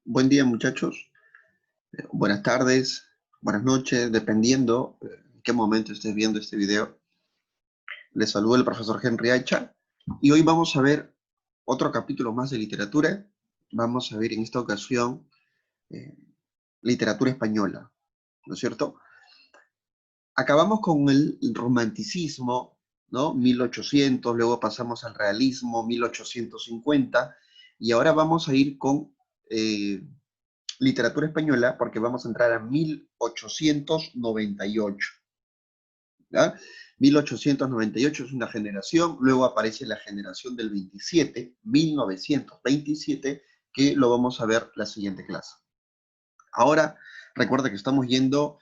Buen día, muchachos. Buenas tardes, buenas noches, dependiendo en qué momento estés viendo este video. Les saluda el profesor Henry Aicha y hoy vamos a ver otro capítulo más de literatura. Vamos a ver en esta ocasión eh, literatura española, ¿no es cierto? Acabamos con el romanticismo, ¿no? 1800, luego pasamos al realismo, 1850, y ahora vamos a ir con literatura española porque vamos a entrar a 1898. ¿Ya? 1898 es una generación, luego aparece la generación del 27, 1927, que lo vamos a ver la siguiente clase. Ahora, recuerda que estamos yendo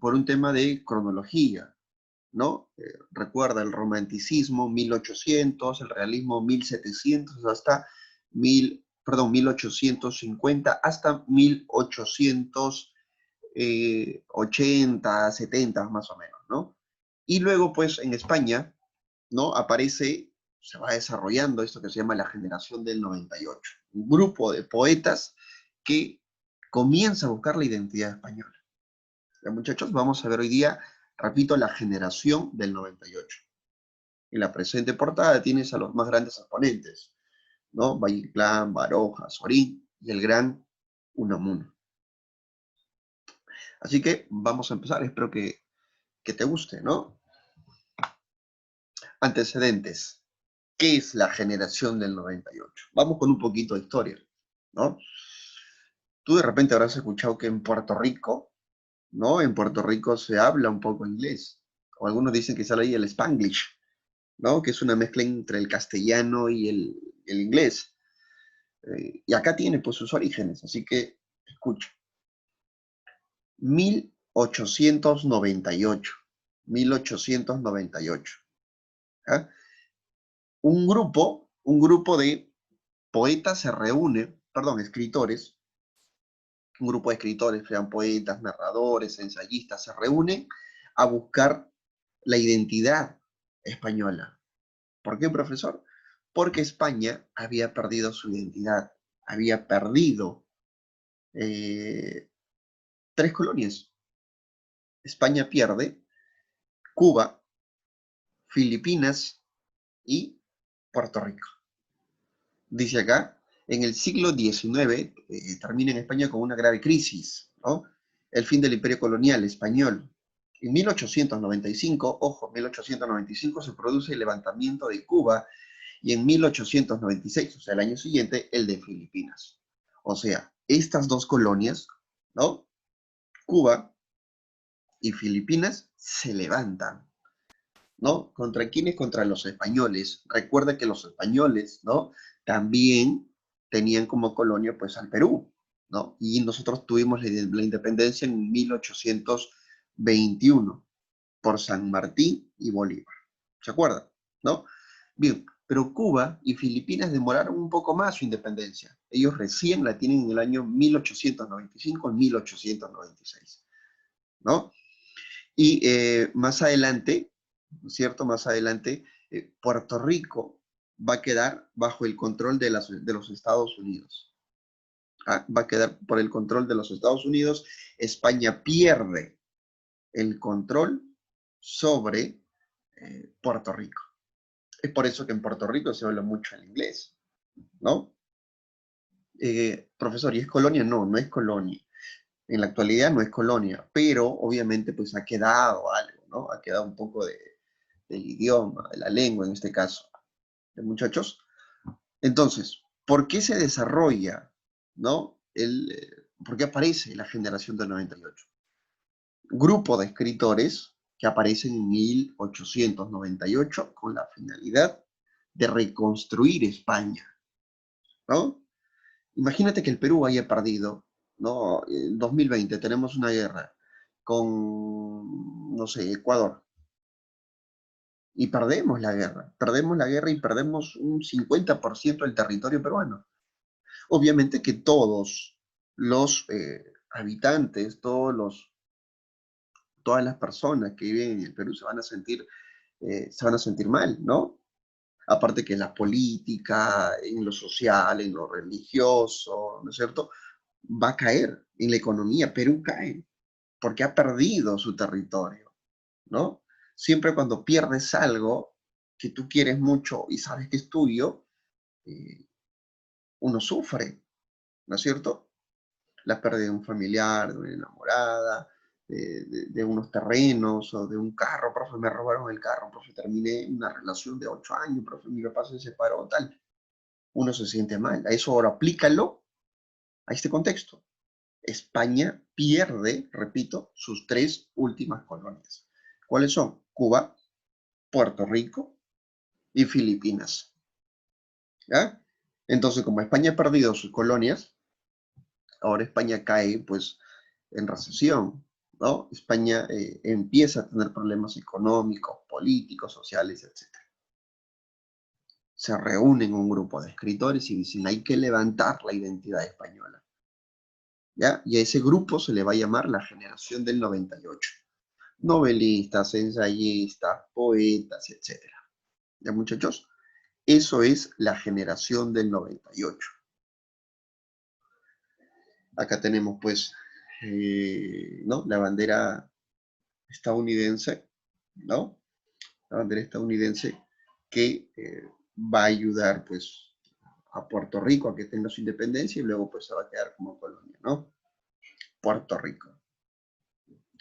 por un tema de cronología, ¿no? Recuerda el romanticismo 1800, el realismo 1700 hasta 1850 hasta 1880, 70 más o menos, ¿no? Y luego, pues, en España, ¿no? Aparece, se va desarrollando esto que se llama la generación del 98, un grupo de poetas que comienza a buscar la identidad española. Ya, muchachos, vamos a ver hoy día, repito, la generación del 98. En la presente portada tienes a los más grandes exponentes, ¿no? Valle Inclán, Baroja, Sorín y el gran Unamuno. Así que vamos a empezar, espero que te guste, ¿no? Antecedentes. ¿Qué es la generación del 98? Vamos con un poquito de historia, ¿no? Tú de repente habrás escuchado que en Puerto Rico, ¿no? En Puerto Rico se habla un poco inglés, o algunos dicen que sale ahí el Spanglish, ¿no? Que es una mezcla entre el castellano y el inglés. Y acá tiene pues sus orígenes, así que escucha. 1898, 1898. ¿Ah? Un grupo de poetas se reúne, perdón, escritores, un grupo de escritores, sean poetas, narradores, ensayistas, se reúnen a buscar la identidad española. ¿Por qué, profesor? Porque España había perdido su identidad, había perdido eh, tres colonias. España pierde Cuba, Filipinas y Puerto Rico. Dice acá, en el siglo XIX termina en España con una grave crisis, ¿no? El fin del imperio colonial español. En 1895, ojo, 1895 se produce el levantamiento de Cuba y en 1896, o sea, el año siguiente, el de Filipinas. O sea, estas dos colonias, ¿no? Cuba y Filipinas se levantan, ¿no? ¿Contra quiénes? Contra los españoles. Recuerda que los españoles, ¿no? También tenían como colonia, pues, al Perú, ¿no? Y nosotros tuvimos la independencia en 1821 por San Martín y Bolívar. ¿Se acuerdan? ¿No? Bien, pero Cuba y Filipinas demoraron un poco más su independencia. Ellos recién la tienen en el año 1895, en 1896, ¿no? Y más adelante, ¿cierto? Más adelante, Puerto Rico va a quedar bajo el control de los Estados Unidos. ¿Ah? Va a quedar por el control de los Estados Unidos. España pierde el control sobre Puerto Rico. Es por eso que en Puerto Rico se habla mucho el inglés, ¿no? Profesor, ¿y es colonia? No, no es colonia. En la actualidad no es colonia, pero obviamente pues ha quedado algo, ¿no? Ha quedado un poco del idioma, de la lengua en este caso, de muchachos. Entonces, ¿por qué se desarrolla, ¿no? ¿Por qué aparece la generación del 98? Grupo de escritores que aparecen en 1898 con la finalidad de reconstruir España, ¿no? Imagínate que el Perú haya perdido, ¿no? En 2020 tenemos una guerra con, no sé, Ecuador, y perdemos la guerra y perdemos un 50% del territorio peruano. Obviamente que todos los habitantes, todas las personas que viven en el Perú se van a sentir mal, ¿no? Aparte que en la política, en lo social, en lo religioso, ¿no es cierto? Va a caer en la economía. Perú cae porque ha perdido su territorio, ¿no? Siempre cuando pierdes algo que tú quieres mucho y sabes que es tuyo, eh, uno sufre, ¿no es cierto? La pérdida de un familiar, de una enamorada, de unos terrenos o de un carro, profe, me robaron el carro, profe, terminé una relación de 8 años, profe, mi papá se separó, tal. Uno se siente mal. A eso ahora aplícalo a este contexto. España pierde, repito, sus 3 últimas colonias. ¿Cuáles son? Cuba, Puerto Rico y Filipinas. ¿Ya? Entonces, como España ha perdido sus colonias, ahora España cae pues en recesión, ¿no? España empieza a tener problemas económicos, políticos, sociales, etc. Se reúnen un grupo de escritores y dicen, hay que levantar la identidad española, ¿ya? Y a ese grupo se le va a llamar la generación del 98. Novelistas, ensayistas, poetas, etc. ¿Ya, muchachos? Eso es la generación del 98. Acá tenemos pues, ¿no? La bandera estadounidense, ¿no? La bandera estadounidense que va a ayudar pues a Puerto Rico a que tenga su independencia y luego pues se va a quedar como colonia, ¿no? Puerto Rico.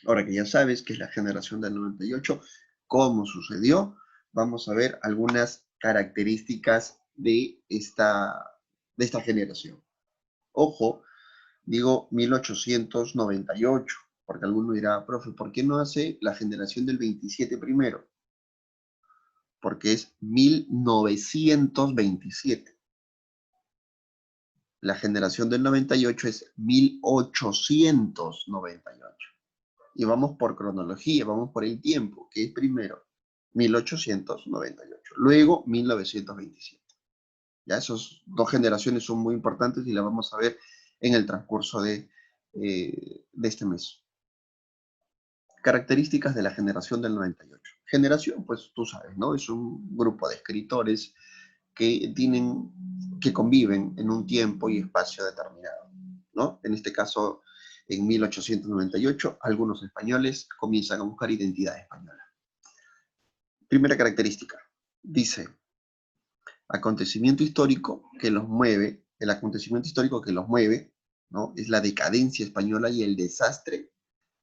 Ahora que ya sabes que es la generación del 98, cómo sucedió, vamos a ver algunas características de esta generación. Ojo, digo 1898, porque alguno dirá, profe, ¿por qué no hace la generación del 27 primero? Porque es 1927. La generación del 98 es 1898. Y vamos por cronología, vamos por el tiempo, que es primero 1898, luego 1927. Ya esas 2 generaciones son muy importantes y las vamos a ver en el transcurso de este mes. Características de la generación del 98. Generación, pues tú sabes, ¿no? Es un grupo de escritores que conviven en un tiempo y espacio determinado, ¿no? En este caso, en 1898, algunos españoles comienzan a buscar identidad española. Primera característica, dice, acontecimiento histórico que los mueve, el acontecimiento histórico que los mueve, ¿no? Es la decadencia española y el desastre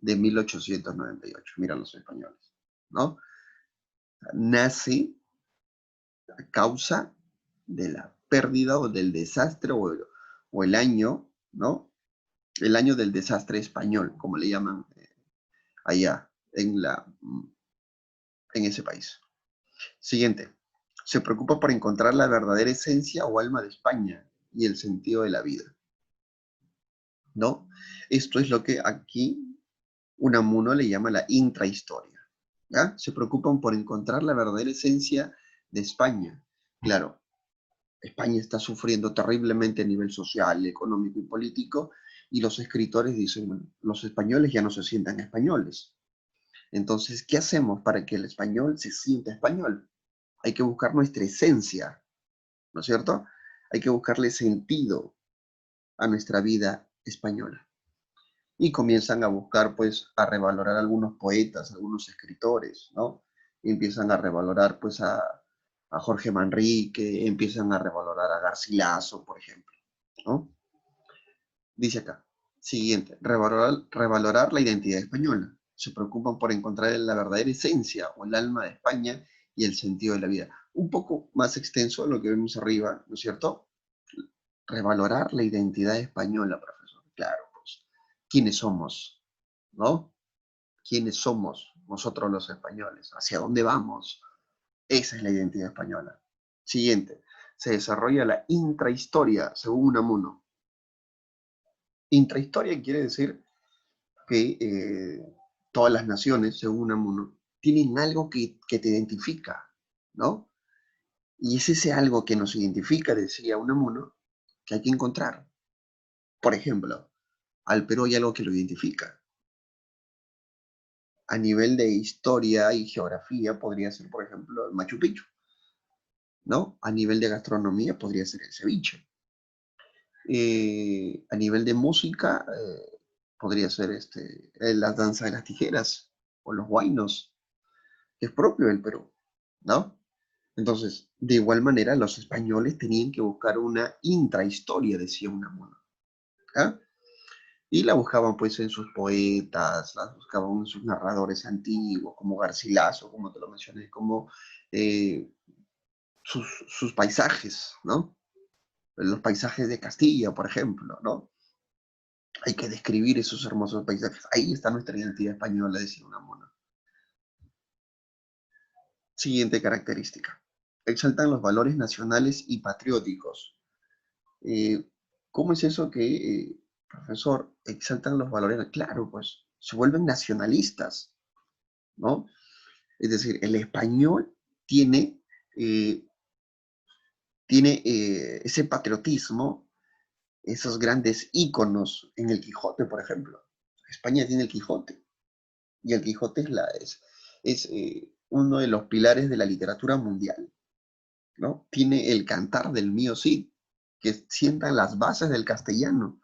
de 1898. Mira los españoles, ¿no? Nace a causa de la pérdida o del desastre o el año, ¿no? El año del desastre español, como le llaman allá en ese país. Siguiente. Se preocupa por encontrar la verdadera esencia o alma de España y el sentido de la vida, ¿no? Esto es lo que aquí Unamuno le llama la intrahistoria, ¿ya? Se preocupan por encontrar la verdadera esencia de España. Claro, España está sufriendo terriblemente a nivel social, económico y político, y los escritores dicen, bueno, los españoles ya no se sientan españoles. Entonces, ¿qué hacemos para que el español se sienta español? Hay que buscar nuestra esencia, ¿no es cierto? Hay que buscarle sentido a nuestra vida española. Y comienzan a buscar, pues, a revalorar algunos poetas, algunos escritores, ¿no? Y empiezan a revalorar, pues, a Jorge Manrique, empiezan a revalorar a Garcilaso, por ejemplo, ¿no? Dice acá, siguiente, revalorar la identidad española. Se preocupan por encontrar la verdadera esencia o el alma de España y el sentido de la vida. Un poco más extenso de lo que vemos arriba, ¿no es cierto? Revalorar la identidad española, profesor. Claro, pues, ¿quiénes somos? ¿No? ¿Quiénes somos nosotros los españoles? ¿Hacia dónde vamos? Esa es la identidad española. Siguiente, se desarrolla la intrahistoria, según Unamuno. Intrahistoria quiere decir que todas las naciones, según Unamuno, tienen algo que te identifica, ¿no? Y es ese algo que nos identifica, decía Unamuno, que hay que encontrar. Por ejemplo, al Perú hay algo que lo identifica. A nivel de historia y geografía podría ser, por ejemplo, el Machu Picchu, ¿no? A nivel de gastronomía podría ser el ceviche. A nivel de música, podría ser la danza de las tijeras o los huaynos, que es propio del Perú, ¿no? Entonces, de igual manera, los españoles tenían que buscar una intrahistoria, decía Unamuno, ¿ah? Y la buscaban pues en sus poetas, la buscaban en sus narradores antiguos, como Garcilaso, como te lo mencioné, como eh, sus paisajes, ¿no? Los paisajes de Castilla, por ejemplo, ¿no? Hay que describir esos hermosos paisajes. Ahí está nuestra identidad española, decía Unamuno. Siguiente característica. Exaltan los valores nacionales y patrióticos. Eh, ¿Cómo es eso que, profesor, exaltan los valores? Claro, pues se vuelven nacionalistas, ¿no? Es decir, el español tiene, eh, tiene ese patriotismo, esos grandes íconos en el Quijote, por ejemplo. España tiene el Quijote, y el Quijote es uno de los pilares de la literatura mundial, ¿no? Tiene el cantar del mío Cid, que sientan las bases del castellano,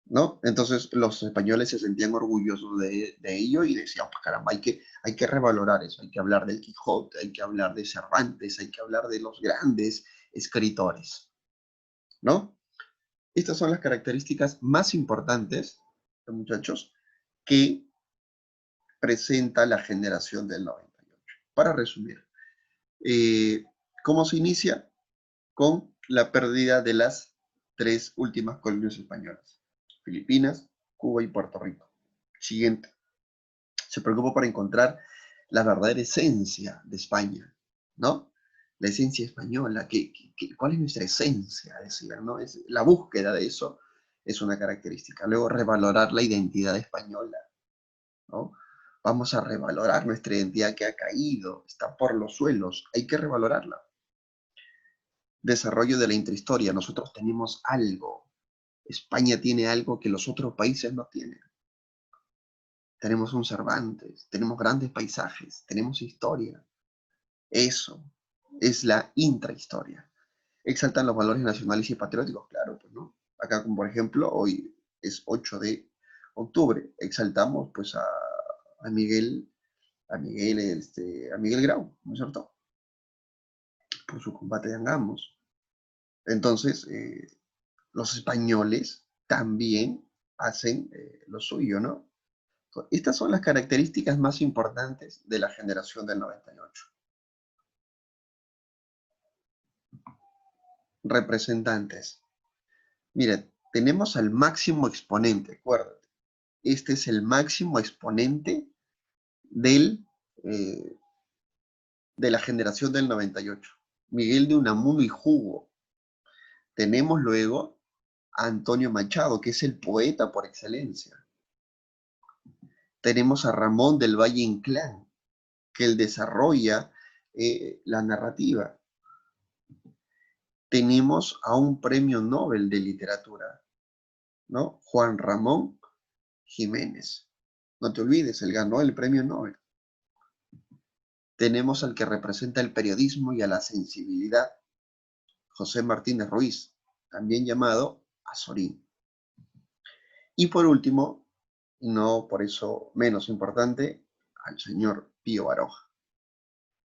¿no? Entonces los españoles se sentían orgullosos de ello y decían, pues caramba, hay que revalorar eso, hay que hablar del Quijote, hay que hablar de Cervantes, hay que hablar de los grandes escritores, ¿no? Estas son las características más importantes, muchachos, que presenta la generación del 98. Para resumir, eh, ¿cómo se inicia? Con la pérdida de las tres últimas colonias españolas, Filipinas, Cuba y Puerto Rico. Siguiente, se preocupa por encontrar la verdadera esencia de España, ¿no? La esencia española, ¿cuál es nuestra esencia? Decía, ¿no? Es, la búsqueda de eso es una característica. Luego, revalorar la identidad española, ¿no? Vamos a revalorar nuestra identidad que ha caído, está por los suelos, hay que revalorarla. Desarrollo de la intrahistoria, nosotros tenemos algo, España tiene algo que los otros países no tienen. Tenemos un Cervantes, tenemos grandes paisajes, tenemos historia. Eso es la intrahistoria. Exaltan los valores nacionales y patrióticos, claro, pues, ¿no? Acá, como por ejemplo, hoy es 8 de octubre, exaltamos pues a Miguel Grau, ¿no es cierto? Por su combate de Angamos. Entonces, los españoles también hacen lo suyo, ¿no? Estas son las características más importantes de la generación del 98. Representantes. Mira, tenemos al máximo exponente, acuérdate. Este es el máximo exponente del, eh, de la generación del 98. Miguel de Unamuno y Hugo. Tenemos luego a Antonio Machado, que es el poeta por excelencia. Tenemos a Ramón del Valle Inclán, que él desarrolla la narrativa. Tenemos a un premio Nobel de literatura, ¿no? Juan Ramón Jiménez. No te olvides, él ganó el premio Nobel. Tenemos al que representa el periodismo y a la sensibilidad, José Martínez Ruiz, también llamado Azorín. Y por último, no por eso menos importante, al señor Pío Baroja.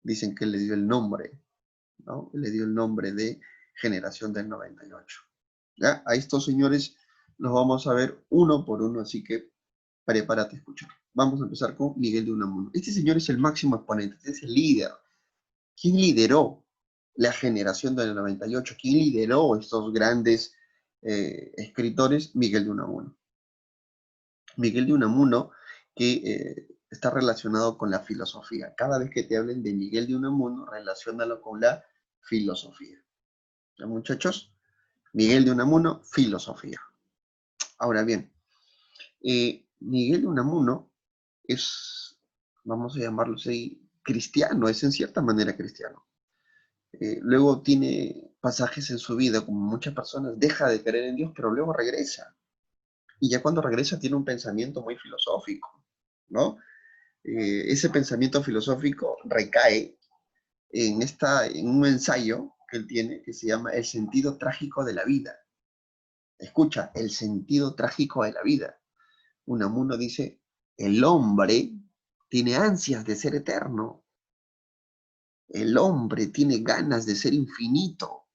Dicen que él le dio el nombre, ¿no? Le dio el nombre de Generación del 98. ¿Ya? A estos señores los vamos a ver uno por uno, así que prepárate a escuchar. Vamos a empezar con Miguel de Unamuno. Este señor es el máximo exponente, este es el líder. ¿Quién lideró la generación del 98? ¿Quién lideró estos grandes escritores? Miguel de Unamuno. Miguel de Unamuno, que está relacionado con la filosofía. Cada vez que te hablen de Miguel de Unamuno, relaciónalo con la filosofía. ¿Ya, muchachos? Miguel de Unamuno, filosofía. Ahora bien, Miguel de Unamuno es, vamos a llamarlo así, cristiano, es en cierta manera cristiano. Luego tiene pasajes en su vida, como muchas personas, deja de creer en Dios, pero luego regresa. Y ya cuando regresa tiene un pensamiento muy filosófico, ¿no? Ese pensamiento filosófico recae en un ensayo que él tiene que se llama El sentido trágico de la vida. Escucha, el sentido trágico de la vida. Unamuno dice, el hombre tiene ansias de ser eterno. El hombre tiene ganas de ser infinito,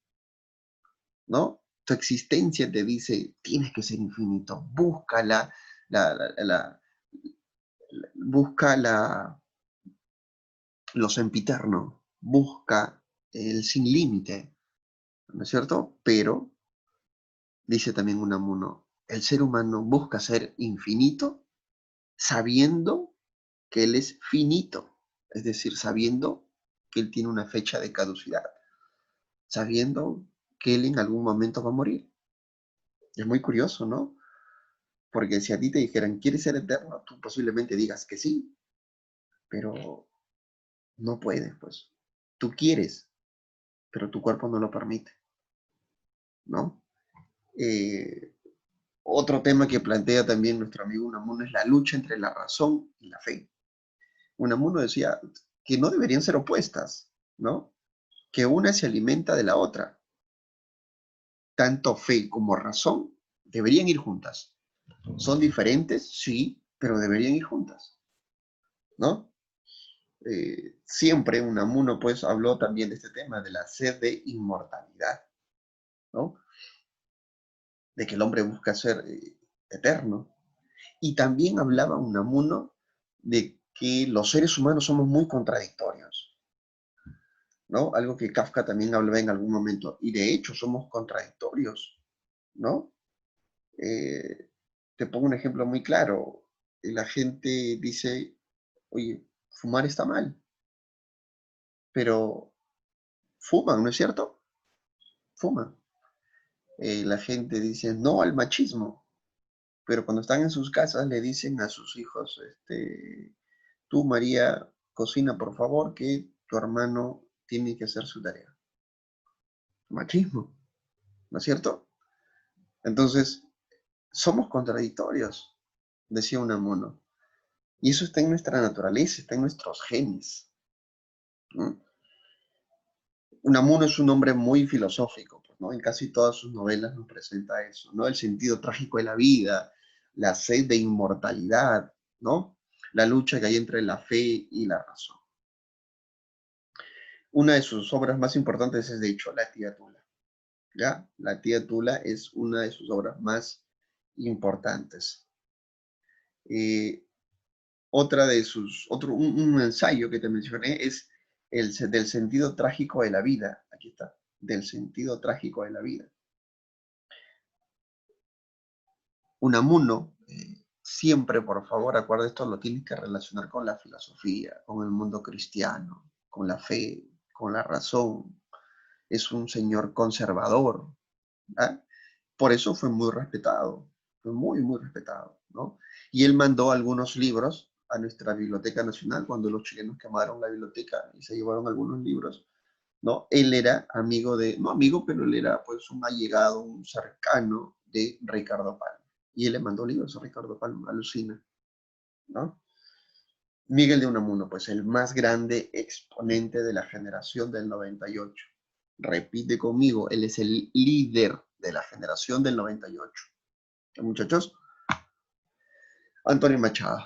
¿no? Tu existencia te dice, tienes que ser infinito. Búscala, la, la, la, busca lo sempiterno, busca el sin límite, ¿no es cierto? Pero, dice también Unamuno, el ser humano busca ser infinito sabiendo que él es finito, es decir, sabiendo que él tiene una fecha de caducidad, sabiendo que él en algún momento va a morir. Es muy curioso, ¿no? Porque si a ti te dijeran, ¿quieres ser eterno? Tú posiblemente digas que sí, pero no puedes, pues. Tú quieres, pero tu cuerpo no lo permite, ¿no? Eh, Otro tema que plantea también nuestro amigo Unamuno es la lucha entre la razón y la fe. Unamuno decía que no deberían ser opuestas, ¿no? Que una se alimenta de la otra. Tanto fe como razón deberían ir juntas. ¿Son diferentes? Sí, pero deberían ir juntas, ¿no? Siempre Unamuno pues habló también de este tema, de la sed de inmortalidad, ¿no? De que el hombre busca ser eterno. Y también hablaba Unamuno de que los seres humanos somos muy contradictorios, ¿no? Algo que Kafka también hablaba en algún momento. Y de hecho somos contradictorios, ¿no? Eh, Te pongo un ejemplo muy claro. La gente dice, oye, fumar está mal, pero fuman, ¿no es cierto? Fuman. La gente dice no al machismo, pero cuando están en sus casas le dicen a sus hijos, tú María, cocina por favor que tu hermano tiene que hacer su tarea. Machismo, ¿no es cierto? Entonces, somos contradictorios, decía Unamuno. Y eso está en nuestra naturaleza, está en nuestros genes, ¿no? Unamuno es un hombre muy filosófico, pues, ¿no? En casi todas sus novelas nos presenta eso, ¿no? El sentido trágico de la vida, la sed de inmortalidad, ¿no? La lucha que hay entre la fe y la razón. Una de sus obras más importantes es, de hecho, La tía Tula, ¿ya? La tía Tula es una de sus obras más importantes. Eh, un ensayo que te mencioné es del sentido trágico de la vida. Aquí está, del sentido trágico de la vida. Unamuno, siempre, por favor, acuerda esto, lo tienes que relacionar con la filosofía, con el mundo cristiano, con la fe, con la razón. Es un señor conservador, ¿ah? Por eso fue muy respetado, fue muy, muy respetado, ¿no? Y él mandó algunos libros a nuestra Biblioteca Nacional cuando los chilenos quemaron la biblioteca y se llevaron algunos libros, ¿no? Él era amigo no amigo, pero él era pues un allegado, un cercano de Ricardo Palma. Y él le mandó libros a Ricardo Palma, alucina, ¿no? Miguel de Unamuno, pues el más grande exponente de la generación del 98. Repite conmigo, él es el líder de la generación del 98. Muchachos, Antonio Machado.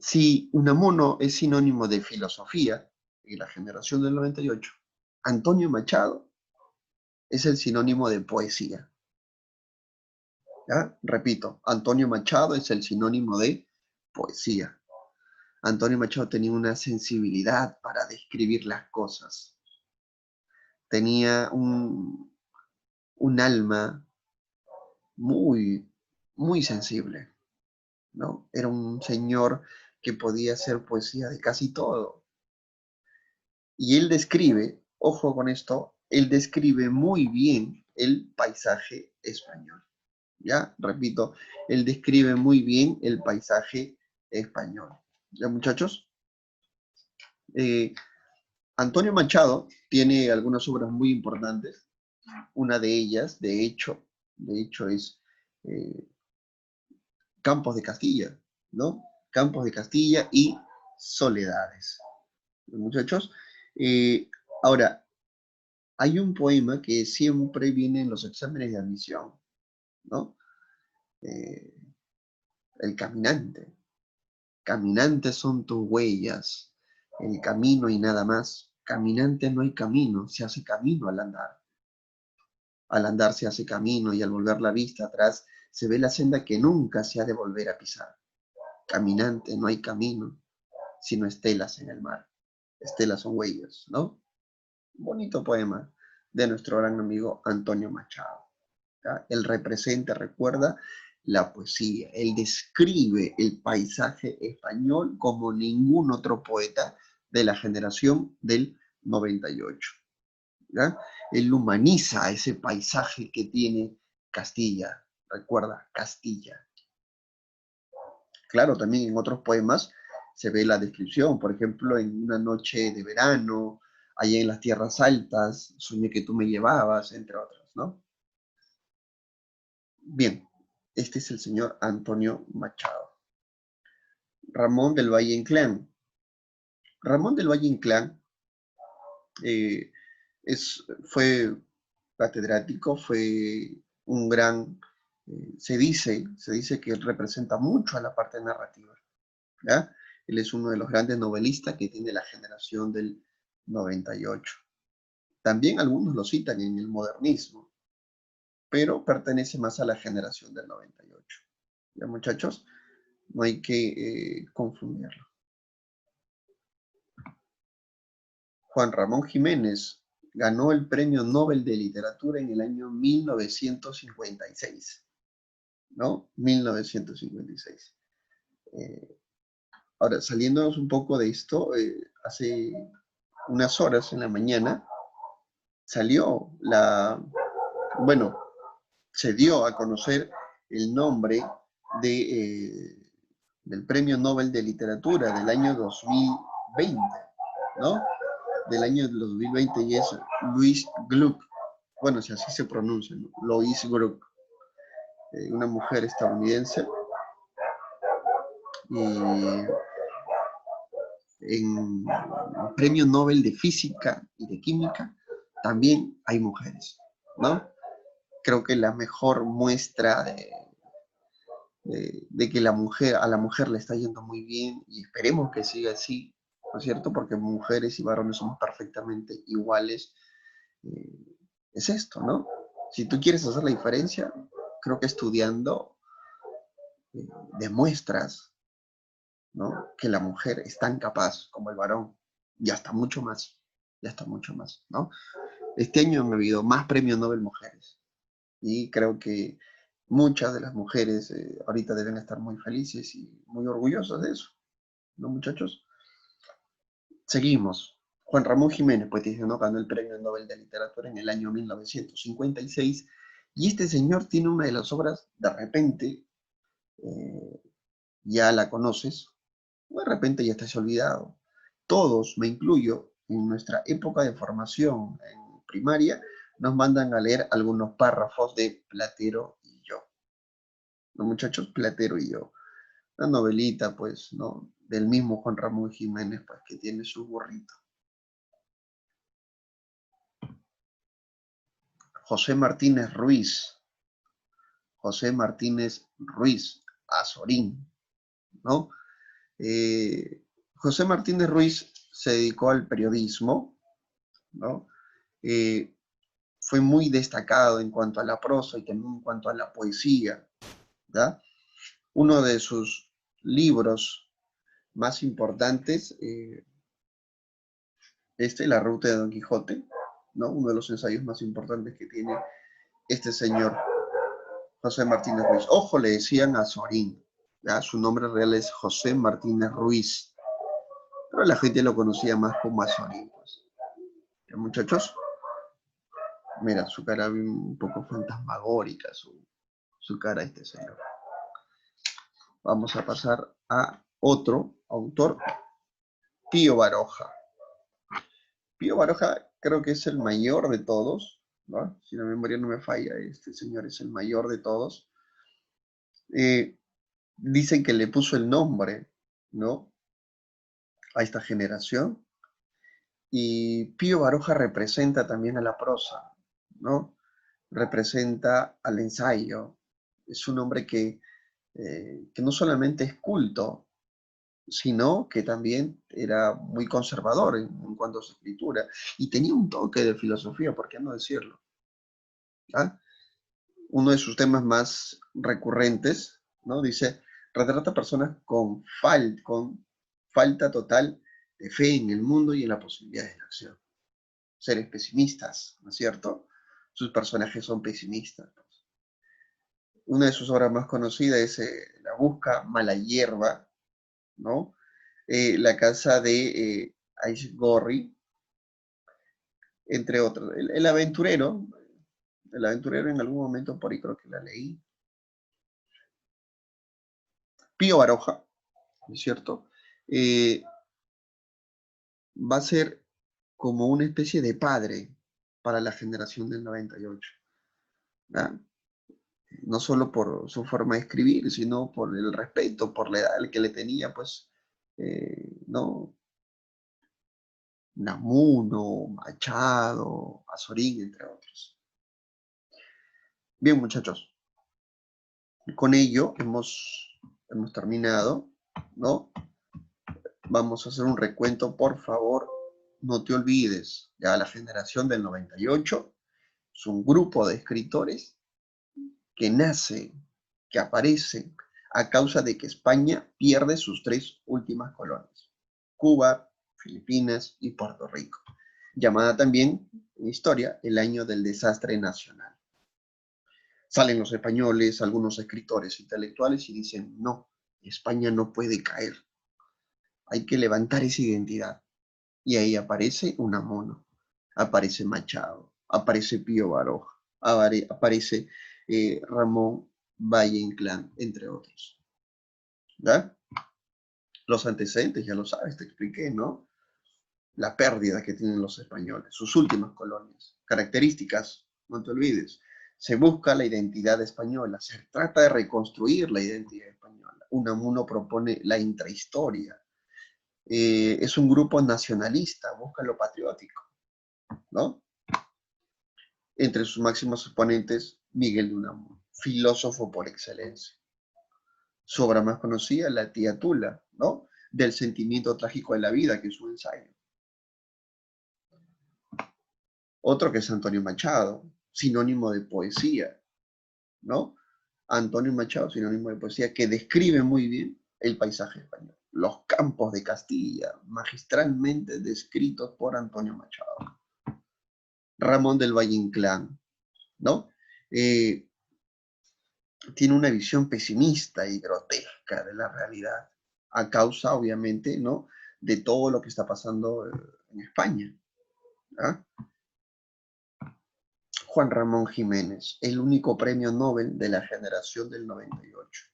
Si Unamuno es sinónimo de filosofía y la generación del 98, Antonio Machado es el sinónimo de poesía. ¿Ya? Repito, Antonio Machado es el sinónimo de poesía. Antonio Machado tenía una sensibilidad para describir las cosas. Tenía un alma muy, muy sensible, ¿no? Era un señor que podía hacer poesía de casi todo. Y él describe, ojo con esto, él describe muy bien el paisaje español. ¿Ya? Repito, él describe muy bien el paisaje español. ¿Ya, muchachos? Eh, Antonio Machado tiene algunas obras muy importantes. Una de ellas, de hecho es eh, Campos de Castilla, ¿no? Campos de Castilla y Soledades. Muchachos, Eh, Ahora, hay un poema que siempre viene en los exámenes de admisión, ¿no? Eh, el caminante. Caminantes son tus huellas, el camino y nada más. Caminante no hay camino, se hace camino al andar. Al andar se hace camino y al volver la vista atrás se ve la senda que nunca se ha de volver a pisar. Caminante no hay camino, sino estelas en el mar. Estelas son huellas, ¿no? Bonito poema de nuestro gran amigo Antonio Machado. ¿Ya? Él representa, recuerda la poesía, él describe el paisaje español como ningún otro poeta de la generación del 98. ¿Ya? Él humaniza ese paisaje que tiene Castilla, recuerda, Castilla. Claro, también en otros poemas se ve la descripción, por ejemplo, en Una noche de verano, allá en las tierras altas, soñé que tú me llevabas, entre otros, ¿no? Bien, este es el señor Antonio Machado. Ramón del Valle Inclán. Ramón del Valle Inclán eh, fue catedrático, fue un gran, se dice que él representa mucho a la parte narrativa, ¿ya? Él es uno de los grandes novelistas que tiene la generación del 98. También algunos lo citan en el modernismo, pero pertenece más a la generación del 98. ¿Ya, muchachos? No hay que confundirlo. Juan Ramón Jiménez ganó el Premio Nobel de Literatura en el año 1956, ¿no? 1956. Eh, Ahora, saliéndonos un poco de esto, hace unas horas en la mañana salió bueno, se dio a conocer el nombre del Premio Nobel de Literatura del año 2020, ¿no? Del año 2020 y es Louise Gluck. Bueno, si así se pronuncia, ¿no? Louise Gluck, una mujer estadounidense. Y en el Premio Nobel de Física y de Química también hay mujeres, ¿no? Creo que la mejor muestra de que a la mujer le está yendo muy bien y esperemos que siga así, ¿no es cierto? Porque mujeres y varones somos perfectamente iguales. eh, es esto, ¿no? Si tú quieres hacer la diferencia, creo que estudiando eh, demuestras, ¿no? Que la mujer es tan capaz como el varón y hasta mucho más, y hasta mucho más, ¿no? Este año me ha habido más premios Nobel mujeres y creo que muchas de las mujeres ahorita deben estar muy felices y muy orgullosas de eso, ¿no, muchachos? Seguimos. Juan Ramón Jiménez, pues dice, ¿no? Ganó el Premio Nobel de Literatura en el año 1956 y este señor tiene una de las obras, de repente, eh, ya la conoces, o de repente ya estás olvidado. Todos, me incluyo, en nuestra época de formación en primaria, nos mandan a leer algunos párrafos de Platero y yo. Los muchachos, Platero y yo. Una novelita, pues, ¿no? Del mismo Juan Ramón Jiménez, pues, que tiene su burrito. José Martínez Ruiz. José Martínez Ruiz, Azorín, ¿no? José Martínez Ruiz se dedicó al periodismo, ¿no? Eh, Fue muy destacado en cuanto a la prosa y también en cuanto a la poesía, ¿ya? Uno de sus libros más importantes, La Ruta de Don Quijote, ¿no? Uno de los ensayos más importantes que tiene este señor José Martínez Ruiz. Ojo, le decían a Sorín, ¿ya? Su nombre real es José Martínez Ruiz, pero la gente lo conocía más como Azorín, pues. ¿Ya, muchachos? Mira, su cara un poco fantasmagórica, su cara este señor. Vamos a pasar a otro autor, Pío Baroja. Pío Baroja creo que es el mayor de todos, ¿no? Si la memoria no me falla, este señor es el mayor de todos. Eh, Dicen que le puso el nombre, ¿no? A esta generación Y Pío Baroja representa también a la prosa, ¿no? Representa al ensayo. Es un hombre que no solamente es culto, sino que también era muy conservador en cuanto a su escritura y tenía un toque de filosofía, ¿por qué no decirlo? ¿Ah? Uno de sus temas más recurrentes, ¿no? Dice, retrata personas con falta total de fe en el mundo y en la posibilidad de la acción. Seres pesimistas, ¿no es cierto? Sus personajes son pesimistas. Una de sus obras más conocidas es La Busca, Mala Hierba, ¿no? La Casa de Aishgorri, entre otros. El aventurero en algún momento por ahí creo que la leí. Pío Baroja, ¿no es cierto? Eh, Va a ser como una especie de padre para la generación del 98, ¿verdad? No solo por su forma de escribir, sino por el respeto, por la edad que le tenía, pues, ¿no? Namuno, Machado, Azorín, entre otros. Bien, muchachos, con ello hemos terminado, ¿no? Vamos a hacer un recuento, por favor, no te olvides, ya la generación del 98 es un grupo de escritores que nace, que aparece a causa de que España pierde sus tres últimas colonias, Cuba, Filipinas y Puerto Rico, llamada también en historia el año del desastre nacional. Salen los españoles, algunos escritores intelectuales y dicen, no, España no puede caer, hay que levantar esa identidad. Y ahí aparece Unamuno, aparece Machado, aparece Pío Baroja, aparece Ramón Valle Inclán, entre otros. ¿Ya? Los antecedentes, ya lo sabes, te expliqué, ¿no? La pérdida que tienen los españoles, sus últimas colonias, características, no te olvides. Se busca la identidad española, se trata de reconstruir la identidad española. Unamuno propone la intrahistoria. Es un grupo nacionalista, busca lo patriótico, ¿no? Entre sus máximos exponentes, Miguel de Unamuno, filósofo por excelencia. Su obra más conocida, La tía Tula, ¿no? Del sentimiento trágico de la vida, que es un ensayo. Otro que es Antonio Machado, sinónimo de poesía, ¿no? Antonio Machado, sinónimo de poesía, que describe muy bien el paisaje español. Los campos de Castilla, magistralmente descritos por Antonio Machado. Ramón del Valle Inclán, ¿no? Eh, Tiene una visión pesimista y grotesca de la realidad, a causa, obviamente, ¿no? De todo lo que está pasando en España. ¿Ah? Juan Ramón Jiménez, el único premio Nobel de la generación del 98,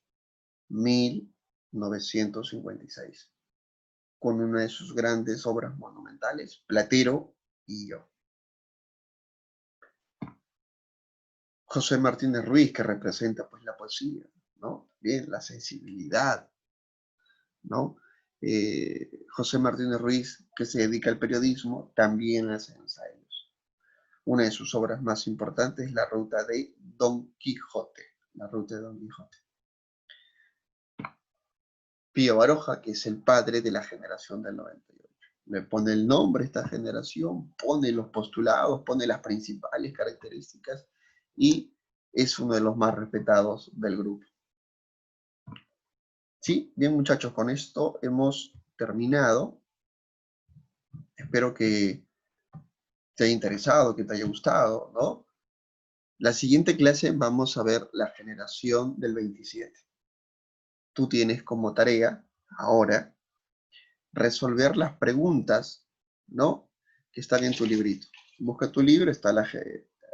1956, con una de sus grandes obras monumentales, Platero y yo. José Martínez Ruiz, que representa pues la poesía, ¿no? Bien, la sensibilidad, ¿no? José Martínez Ruiz, que se dedica al periodismo, también hace ensayos. Una de sus obras más importantes es La Ruta de Don Quijote. La Ruta de Don Quijote. Pío Baroja, que es el padre de la generación del 98. Le pone el nombre a esta generación, pone los postulados, pone las principales características y es uno de los más respetados del grupo. Sí, bien muchachos, con esto hemos terminado. Espero que te haya interesado, que te haya gustado, ¿no? La siguiente clase vamos a ver la generación del 27. Tú tienes como tarea ahora resolver las preguntas, ¿no? Que están en tu librito. Busca tu libro, está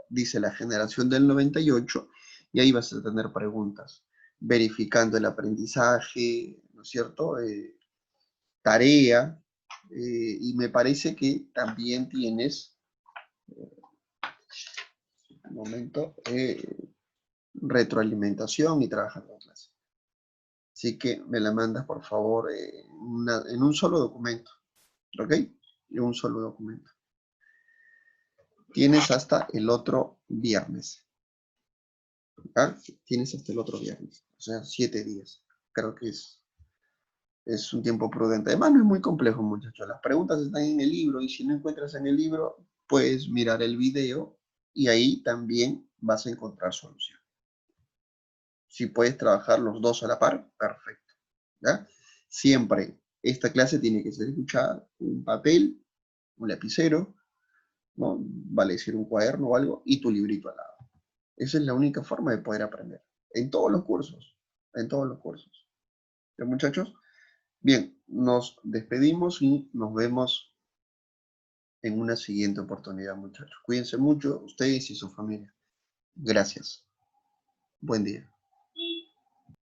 dice la generación del 98 y ahí vas a tener preguntas, verificando el aprendizaje, ¿no es cierto? Tarea, y me parece que también tienes, un momento, retroalimentación y trabajar con clase. Así que me la mandas, por favor, en un solo documento, ¿ok? en un solo documento. Tienes hasta el otro viernes. ¿Ah? Tienes hasta el otro viernes. O sea, 7 días. Creo que es un tiempo prudente. Además, no es muy complejo, muchachos. Las preguntas están en el libro y si no encuentras en el libro, puedes mirar el video y ahí también vas a encontrar solución. Si puedes trabajar los dos a la par, perfecto. ¿Ya? Siempre esta clase tiene que ser escuchada con un papel, un lapicero, ¿no? Vale decir un cuaderno o algo, y tu librito al lado. Esa es la única forma de poder aprender. En todos los cursos. En todos los cursos. ¿Ya, muchachos? Bien, nos despedimos y nos vemos en una siguiente oportunidad, muchachos. Cuídense mucho, ustedes y su familia. Gracias. Buen día.